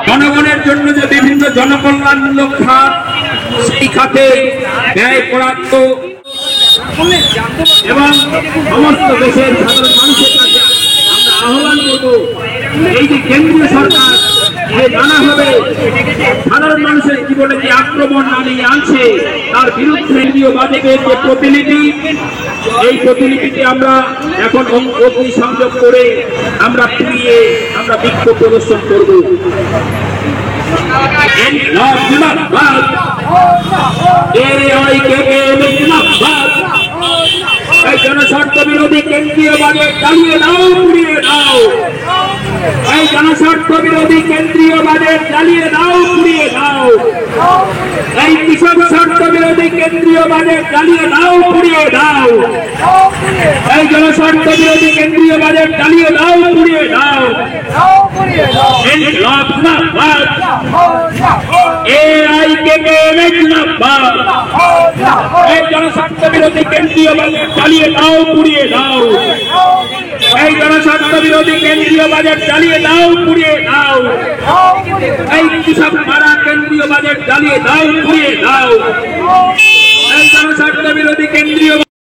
জনগণের জন্য যে বিভিন্ন জনকল্যাণমূলক খাত, সেই খাতে ব্যয় বরাদ্দ এবং সমস্ত দেশের সাধারণ মানুষের কাছে আমরা আহ্বান করব, এই যে কেন্দ্রীয় সরকার যে নানাভাবে সাধারণ মানুষের জীবনে যে আক্রমণ নামিয়ে আনছে, তার বিরুদ্ধে কেন্দ্রীয় বাজেটের যে প্রতিলিপি, এই প্রতিলিপিতে আমরা এখন অগ্নি সংযোগ করে আমরা পুড়িয়ে আমরা বিক্ষোভ প্রদর্শন করব। এই জনস্বার্থ বিরোধী কেন্দ্রীয় বাজেট চালিয়ে দাও, পুড়িয়ে দাও। এই জনস্বার্থ বিরোধী কেন্দ্রীয় বাজেট চালিয়ে দাও, পুড়িয়ে দাও। এই কৃষক স্বার্থ বিরোধী কেন্দ্রীয় বাজেট চালিয়ে দাও, পুড়িয়ে দাও। এই জনস্বার্থ বিরোধী কেন্দ্রীয় বাজেট চালিয়ে দাও, পুড়িয়ে দাও। এই জনস্বার্থ বিরোধী কেন্দ্রীয় বাজেট চালিয়ে দাও, পুড়িয়ে দাও। এই জনস্বার্থ বিরোধী কেন্দ্রীয় বাজেট চালিয়ে দাও, পুড়িয়ে দাও। এই কৃষক মারা কেন্দ্রীয় বাজেট চালিয়ে দাও, পুড়িয়ে দাও। এই জনস্বার্থ বিরোধী কেন্দ্রীয়